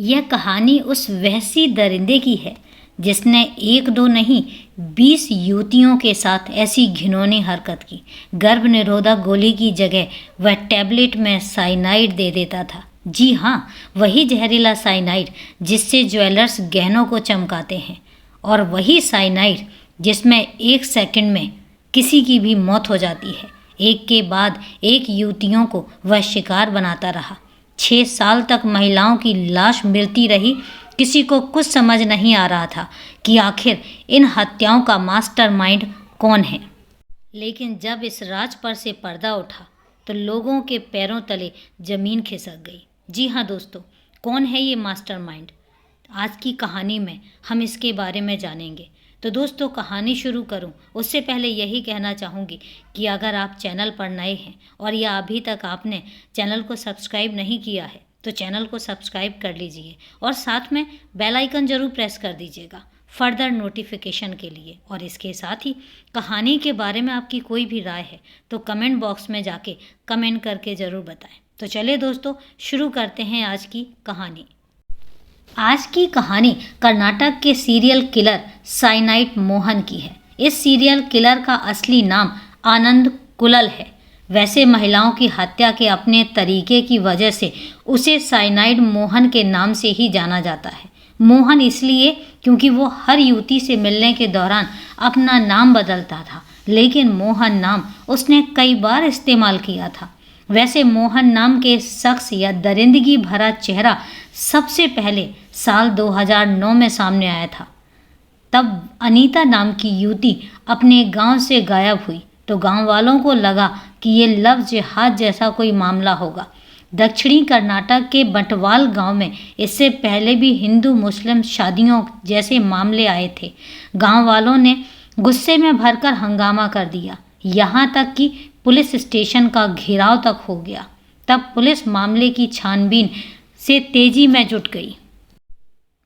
यह कहानी उस वहशी दरिंदे की है जिसने एक दो नहीं 20 युवतियों के साथ ऐसी घिनौनी हरकत की। गर्भ निरोधक गोली की जगह वह टैबलेट में साइनाइड दे देता था। जी हाँ, वही जहरीला साइनाइड जिससे ज्वेलर्स गहनों को चमकाते हैं, और वही साइनाइड जिसमें 1 सेकंड में किसी की भी मौत हो जाती है। एक के बाद एक युवतियों को वह शिकार बनाता रहा। 6 साल तक महिलाओं की लाश मिलती रही। किसी को कुछ समझ नहीं आ रहा था कि आखिर इन हत्याओं का मास्टरमाइंड कौन है। लेकिन जब इस राज पर से पर्दा उठा तो लोगों के पैरों तले जमीन खिसक गई। जी हाँ दोस्तों, कौन है ये मास्टरमाइंड? आज की कहानी में हम इसके बारे में जानेंगे। तो दोस्तों, कहानी शुरू करूं उससे पहले यही कहना चाहूँगी कि अगर आप चैनल पर नए हैं और या अभी तक आपने चैनल को सब्सक्राइब नहीं किया है तो चैनल को सब्सक्राइब कर लीजिए और साथ में बेल आइकन ज़रूर प्रेस कर दीजिएगा फर्दर नोटिफिकेशन के लिए। और इसके साथ ही कहानी के बारे में आपकी कोई भी राय है तो कमेंट बॉक्स में जाके कमेंट करके ज़रूर बताएं। तो चलिए दोस्तों, शुरू करते हैं आज की कहानी। आज की कहानी कर्नाटक के सीरियल किलर साइनाइड मोहन की है। इस सीरियल किलर का असली नाम आनंद कुलल है। वैसे महिलाओं की हत्या के अपने तरीके की वजह से उसे साइनाइड मोहन के नाम से ही जाना जाता है। मोहन इसलिए क्योंकि वो हर युवती से मिलने के दौरान अपना नाम बदलता था, लेकिन मोहन नाम उसने कई बार इस्तेमाल किया था। वैसे मोहन नाम के शख्स या दरिंदगी भरा चेहरा सबसे पहले साल 2009 में सामने आया था। तब अनीता नाम की युवती अपने गांव से गायब हुई तो गांव वालों को लगा कि ये लव जिहाद जैसा कोई मामला होगा। दक्षिणी कर्नाटक के बंटवाल गांव में इससे पहले भी हिंदू मुस्लिम शादियों जैसे मामले आए थे। गांव वालों ने गुस्से में भरकर हंगामा कर दिया, यहाँ तक कि पुलिस स्टेशन का घेराव तक हो गया। तब पुलिस मामले की छानबीन से तेजी में जुट गई।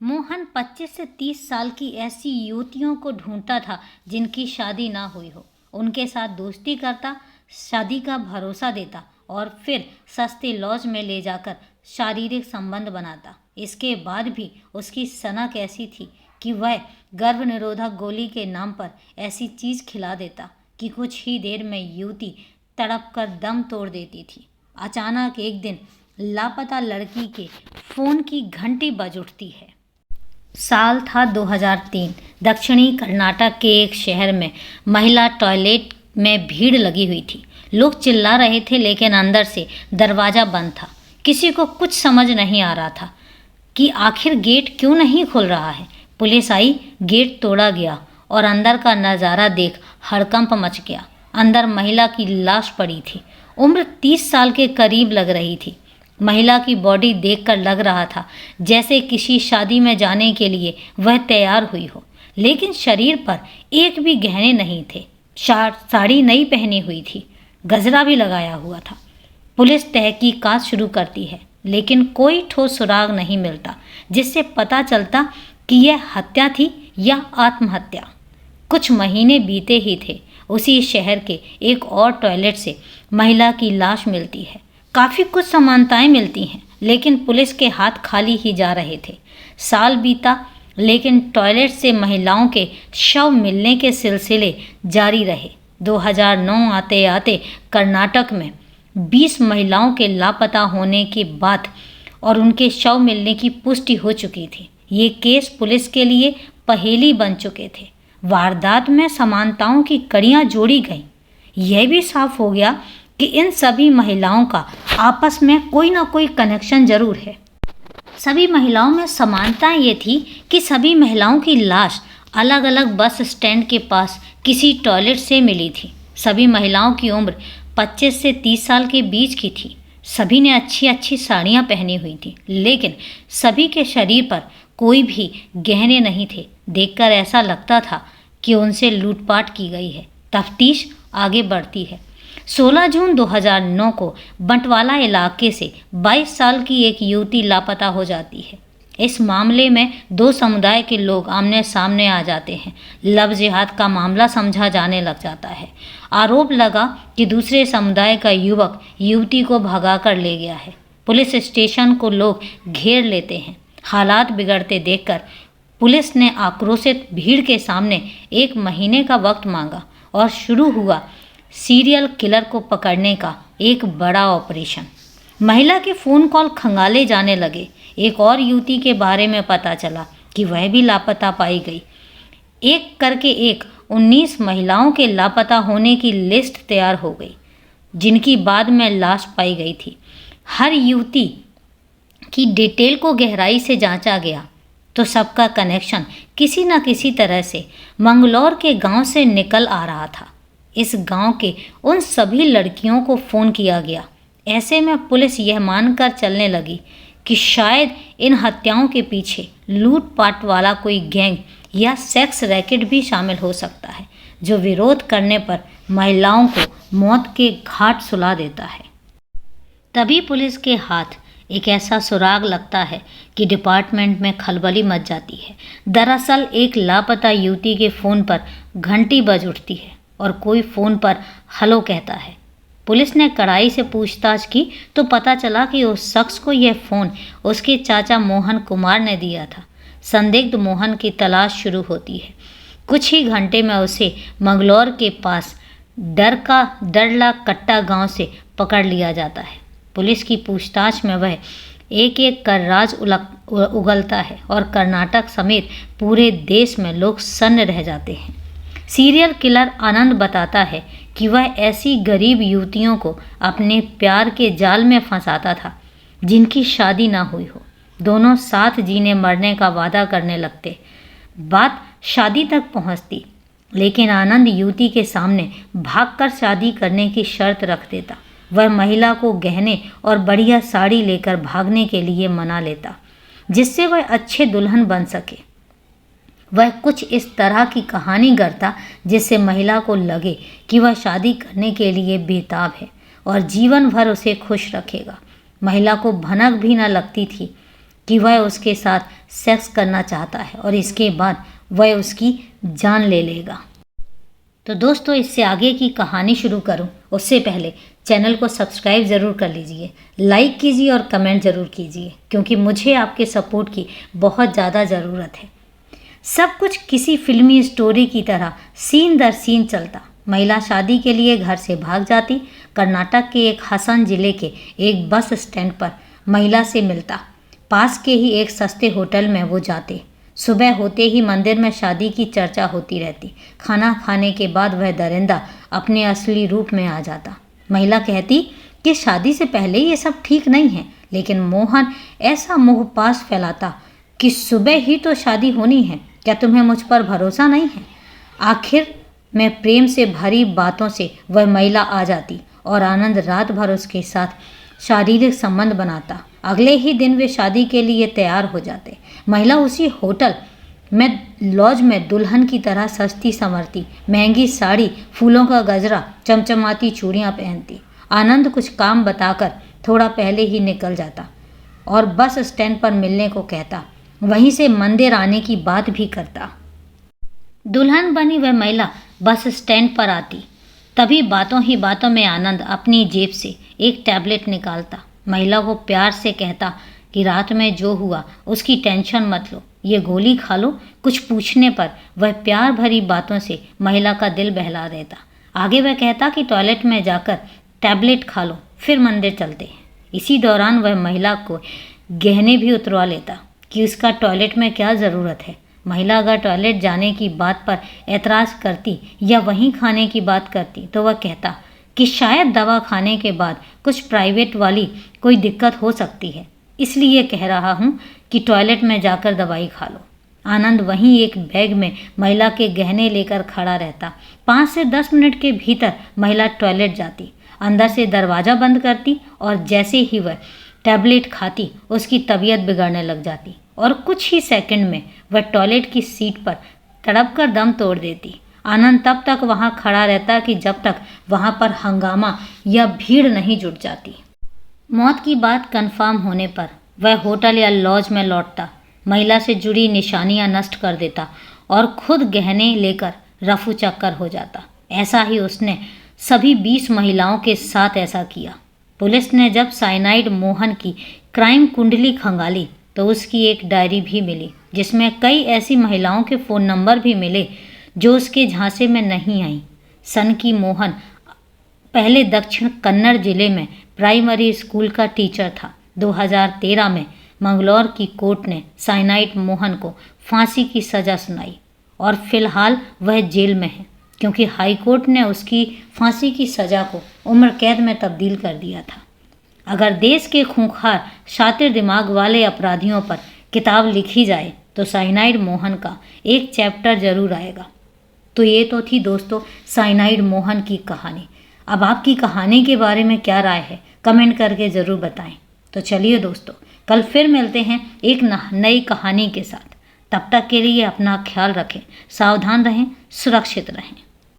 मोहन 25 से 30 साल की ऐसी युवतियों को ढूंढता था जिनकी शादी ना हुई हो। उनके साथ दोस्ती करता, शादी का भरोसा देता और फिर सस्ते लॉज में ले जाकर शारीरिक संबंध बनाता। इसके बाद भी उसकी सनक ऐसी थी कि वह गर्भ निरोधक गोली के नाम पर ऐसी चीज़ खिला देता कि कुछ ही देर में युवती तड़प कर दम तोड़ देती थी। अचानक एक दिन लापता लड़की के फ़ोन की घंटी बज उठती है। साल था 2003। दक्षिणी कर्नाटक के एक शहर में महिला टॉयलेट में भीड़ लगी हुई थी। लोग चिल्ला रहे थे लेकिन अंदर से दरवाज़ा बंद था। किसी को कुछ समझ नहीं आ रहा था कि आखिर गेट क्यों नहीं खुल रहा है। पुलिस आई, गेट तोड़ा गया और अंदर का नज़ारा देख हड़कंप मच गया। अंदर महिला की लाश पड़ी थी। उम्र 30 साल के करीब लग रही थी। महिला की बॉडी देखकर लग रहा था जैसे किसी शादी में जाने के लिए वह तैयार हुई हो, लेकिन शरीर पर एक भी गहने नहीं थे। साड़ी नई पहनी हुई थी, गजरा भी लगाया हुआ था। पुलिस तहकीकात शुरू करती है लेकिन कोई ठोस सुराग नहीं मिलता जिससे पता चलता कि यह हत्या थी या आत्महत्या। कुछ महीने बीते ही थे, उसी शहर के एक और टॉयलेट से महिला की लाश मिलती है। काफ़ी कुछ समानताएं मिलती हैं लेकिन पुलिस के हाथ खाली ही जा रहे थे। साल बीता लेकिन टॉयलेट से महिलाओं के शव मिलने के सिलसिले जारी रहे। 2009 आते आते कर्नाटक में 20 महिलाओं के लापता होने के बाद और उनके शव मिलने की पुष्टि हो चुकी थी। ये केस पुलिस के लिए पहेली बन चुके थे। वारदात में समानताओं की कड़ियाँ जोड़ी गईं। यह भी साफ हो गया कि इन सभी महिलाओं का आपस में कोई ना कोई कनेक्शन जरूर है। सभी महिलाओं में समानताएं ये थी कि सभी महिलाओं की लाश अलग अलग बस स्टैंड के पास किसी टॉयलेट से मिली थी। सभी महिलाओं की उम्र 25 से 30 साल के बीच की थी। सभी ने अच्छी अच्छी साड़ियाँ पहनी हुई थी लेकिन सभी के शरीर पर कोई भी गहने नहीं थे। देखकर ऐसा लगता था कि उनसे लूटपाट की गई है। तफ्तीश आगे बढ़ती है। 16 जून 2009 को बंटवाला इलाके से 22 साल की एक युवती लापता हो जाती है। इस मामले में 2 समुदाय के लोग आमने सामने आ जाते हैं। लव जिहाद का मामला समझा जाने लग जाता है। आरोप लगा कि दूसरे समुदाय का युवक युवती को भगा कर ले गया है। पुलिस स्टेशन को लोग घेर लेते हैं। हालात बिगड़ते देखकर पुलिस ने आक्रोशित भीड़ के सामने 1 महीने का वक्त मांगा और शुरू हुआ सीरियल किलर को पकड़ने का एक बड़ा ऑपरेशन। महिला के फ़ोन कॉल खंगाले जाने लगे। एक और युवती के बारे में पता चला कि वह भी लापता पाई गई। एक करके 19 महिलाओं के लापता होने की लिस्ट तैयार हो गई, जिनकी बाद में लाश पाई गई थी। हर युवती की डिटेल को गहराई से जांचा गया तो सबका कनेक्शन किसी न किसी तरह से मंगलौर के गांव से निकल आ रहा था। इस गांव के उन सभी लड़कियों को फ़ोन किया गया। ऐसे में पुलिस यह मानकर चलने लगी कि शायद इन हत्याओं के पीछे लूटपाट वाला कोई गैंग या सेक्स रैकेट भी शामिल हो सकता है, जो विरोध करने पर महिलाओं को मौत के घाट सुला देता है। तभी पुलिस के हाथ एक ऐसा सुराग लगता है कि डिपार्टमेंट में खलबली मच जाती है। दरअसल एक लापता युवती के फ़ोन पर घंटी बज उठती है और कोई फ़ोन पर हेलो कहता है। पुलिस ने कड़ाई से पूछताछ की तो पता चला कि उस शख्स को यह फ़ोन उसके चाचा मोहन कुमार ने दिया था। संदिग्ध मोहन की तलाश शुरू होती है। कुछ ही घंटे में उसे मंगलौर के पास डरला कट्टा गांव से पकड़ लिया जाता है। पुलिस की पूछताछ में वह एक एक कर राज उगलता है और कर्नाटक समेत पूरे देश में लोग सन्न रह जाते हैं। सीरियल किलर आनंद बताता है कि वह ऐसी गरीब युवतियों को अपने प्यार के जाल में फंसाता था जिनकी शादी ना हुई हो। दोनों साथ जीने मरने का वादा करने लगते। बात शादी तक पहुंचती, लेकिन आनंद युवती के सामने भागकर शादी करने की शर्त रख देता। वह महिला को गहने और बढ़िया साड़ी लेकर भागने के लिए मना लेता, जिससे वह अच्छे दुल्हन बन सके। वह कुछ इस तरह की कहानी गढ़ता जिससे महिला को लगे कि वह शादी करने के लिए बेताब है और जीवन भर उसे खुश रखेगा। महिला को भनक भी न लगती थी कि वह उसके साथ सेक्स करना चाहता है और इसके बाद वह उसकी जान ले लेगा। तो दोस्तों, इससे आगे की कहानी शुरू करूं उससे पहले चैनल को सब्सक्राइब ज़रूर कर लीजिए, लाइक कीजिए और कमेंट ज़रूर कीजिए, क्योंकि मुझे आपके सपोर्ट की बहुत ज़्यादा ज़रूरत है। सब कुछ किसी फिल्मी स्टोरी की तरह सीन दर सीन चलता। महिला शादी के लिए घर से भाग जाती। कर्नाटक के एक हसन जिले के एक बस स्टैंड पर महिला से मिलता। पास के ही एक सस्ते होटल में वो जाते। सुबह होते ही मंदिर में शादी की चर्चा होती रहती। खाना खाने के बाद वह दरिंदा अपने असली रूप में आ जाता। महिला कहती कि शादी से पहले ये सब ठीक नहीं है, लेकिन मोहन ऐसा मुंहपास फैलाता कि सुबह ही तो शादी होनी है, क्या तुम्हें मुझ पर भरोसा नहीं है। आखिर में प्रेम से भरी बातों से वह महिला आ जाती और आनंद रात भर उसके साथ शारीरिक संबंध बनाता। अगले ही दिन वे शादी के लिए तैयार हो जाते। महिला उसी होटल में लॉज में दुल्हन की तरह सस्ती संवरती, महंगी साड़ी, फूलों का गजरा, चमचमाती चूड़ियाँ पहनती। आनंद कुछ काम बताकर थोड़ा पहले ही निकल जाता और बस स्टैंड पर मिलने को कहता। वहीं से मंदिर आने की बात भी करता। दुल्हन बनी वह महिला बस स्टैंड पर आती। तभी बातों ही बातों में आनंद अपनी जेब से एक टैबलेट निकालता। महिला को प्यार से कहता कि रात में जो हुआ उसकी टेंशन मत लो, ये गोली खा लो। कुछ पूछने पर वह प्यार भरी बातों से महिला का दिल बहला देता। आगे वह कहता कि टॉयलेट में जाकर टैबलेट खा लो, फिर मंदिर चलते हैं। इसी दौरान वह महिला को गहने भी उतरवा लेता कि उसका टॉयलेट में क्या ज़रूरत है। महिला अगर टॉयलेट जाने की बात पर ऐतराज़ करती या वहीं खाने की बात करती तो वह कहता कि शायद दवा खाने के बाद कुछ प्राइवेट वाली कोई दिक्कत हो सकती है, इसलिए कह रहा हूँ कि टॉयलेट में जाकर दवाई खा लो। आनंद वहीं एक बैग में महिला के गहने लेकर खड़ा रहता। 5 से 10 मिनट के भीतर महिला टॉयलेट जाती, अंदर से दरवाज़ा बंद करती और जैसे ही वह टैबलेट खाती उसकी तबीयत बिगड़ने लग जाती और कुछ ही सेकंड में वह टॉयलेट की सीट पर तड़प कर दम तोड़ देती। आनंद तब तक वहां खड़ा रहता कि जब तक वहां पर हंगामा या भीड़ नहीं जुट जाती। मौत की बात कंफर्म होने पर वह होटल या लॉज में लौटता, महिला से जुड़ी निशानियां नष्ट कर देता और खुद गहने लेकर रफू चक्कर हो जाता। ऐसा ही उसने सभी 20 महिलाओं के साथ ऐसा किया। पुलिस ने जब साइनाइड मोहन की क्राइम कुंडली खंगाली तो उसकी एक डायरी भी मिली जिसमें कई ऐसी महिलाओं के फ़ोन नंबर भी मिले जो उसके झांसे में नहीं आईं। सनकी मोहन पहले दक्षिण कन्नड़ जिले में प्राइमरी स्कूल का टीचर था। 2013 में मंगलौर की कोर्ट ने साइनाइड मोहन को फांसी की सज़ा सुनाई और फिलहाल वह जेल में है क्योंकि हाई कोर्ट ने उसकी फांसी की सज़ा को उम्र कैद में तब्दील कर दिया था। अगर देश के खूंखार शातिर दिमाग वाले अपराधियों पर किताब लिखी जाए तो साइनाइड मोहन का एक चैप्टर जरूर आएगा। तो ये तो थी दोस्तों साइनाइड मोहन की कहानी। अब आपकी कहानी के बारे में क्या राय है कमेंट करके ज़रूर बताएं। तो चलिए दोस्तों, कल फिर मिलते हैं एक नई कहानी के साथ। तब तक के लिए अपना ख्याल रखें, सावधान रहें, सुरक्षित रहें।